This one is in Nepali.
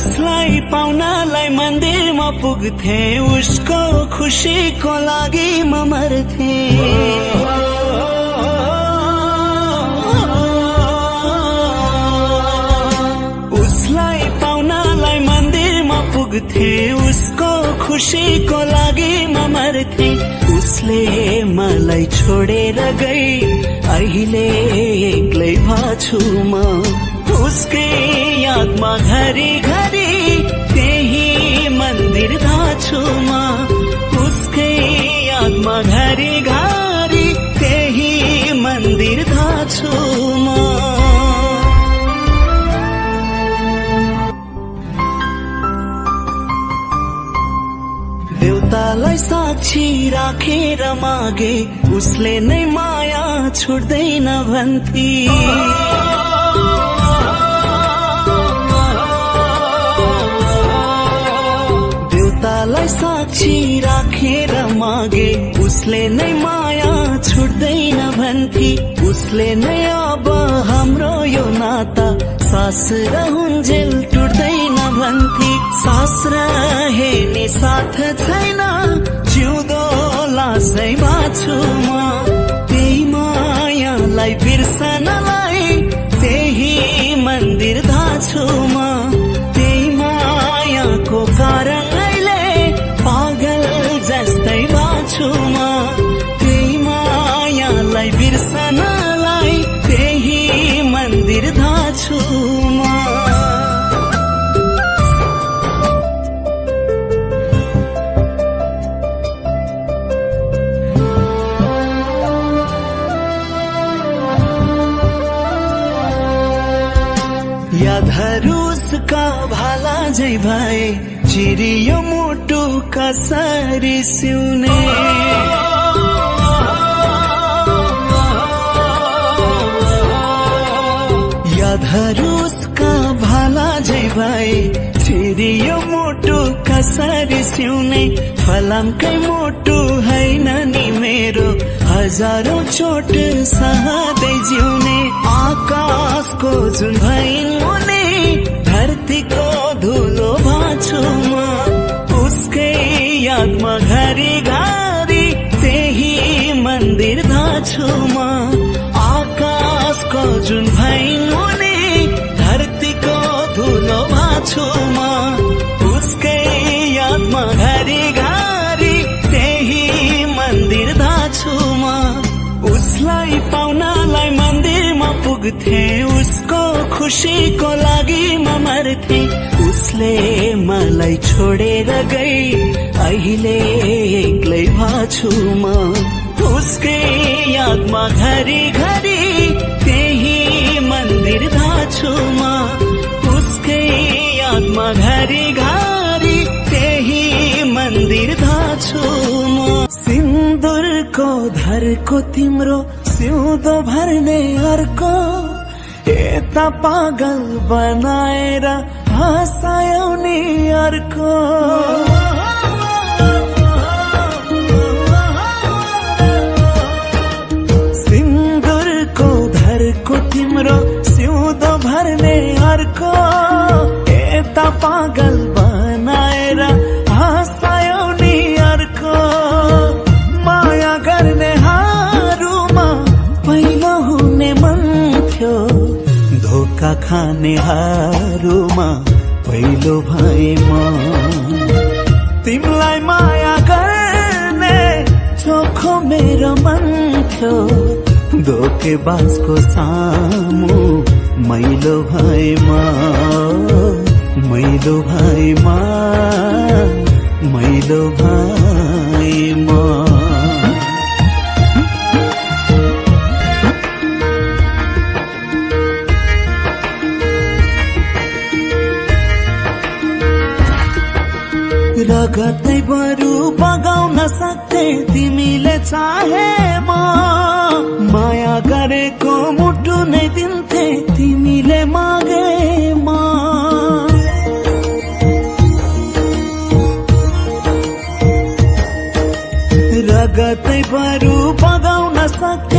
उसलाई पाउनलाई मन्दिरमा पुग्थे, उसको खुसीको लागि म मर्थे। उसलाई पाउनलाई मन्दिरमा पुग्थे, उसको खुसीको लागि म मर्थे। उसले मलाई छोडेर गई, अहिले एक्लै भाछु म। उसकै यादमा घरी घरी त्यही मन्दिर धाछु म। उसकै यादमा घरी घरी त्यही मन्दिर धाछु म। देउतालाई साक्षी राखेर मागे, उसले नै माया छुट्दैन भन्थे। देउतालाई साक्षी राखेर मागे, उसले नै माया छुट्दैन भन्थे। उसले नै अब हाम्रो यो नाता सास र हुन्जेल टुट्दैन भन्थे। सास रहे नि साथ छैन, जिउँदो लासै बाछु म। त्यही मायालाई बिर्सनलाई त्यही मन्दिर धाछु म। त्यही मायाको कारण अहिले पागल जस्तै बाछु म। त्यही मायालाई बिर्सनलाई त्यही मन्दिर धाछु म। यादहरू उसका भाला झै भए, चिरियो मुटु कसरी सिउने। यादहरू उसका भाला झै भए, चिरियो मुटु कसरी सिउने। फलामकै मुटु हैन नि मेरो, हजारौं चोट सहदै जिउने। आकाशको जुन भइन् मुनि, धरतीको धुलो भाछु म। उसकै यादमा घरी घरी त्यही मन्दिर धाछु म। आकाशको जुन भइन् मुनि, धरतीको धुलो भाछु म। उसकै यादमा घरी घरी त्यही मन्दिर धाछु म। उसलाई पाउनलाई मन्दिरमा पुग्थे, उसको खुसीको लागि म मर्थे। उसले मलाई छोडेर गई, अहिले एक्लै भाछु म। उसकै यादमा घरी घरी त्यही मन्दिर धाछु म। उसकै यादमा घरी घरी त्यही मन्दिर धाछु म। सिन्दुरको धरको तिम्रो सिउँदो भर्ने अर्को, यता पागल बनाएर हँसायौ नि अर्को। सिन्दुरको धरको तिम्रो सिउँदो भर्ने अर्को, यता पागल बनाएर हँसायौ नि अर्को। माया गर्ने हारुमा पहिलो हुने मन थियो, धोका खाने हारुमा पहिलो भए म। तिमलाई माया गर्ने चोखो मेरो मन थियो, धोकेबाजको सामु मैलो भए म। मैलो भए म, मैलो भए म। रगतै बरु बगाउन सक्थे तिमीले चाहे म। माया गरेको मुटु नै दिन्थे तिमीले मागे म। रगतै बरु बगाउन सक्थे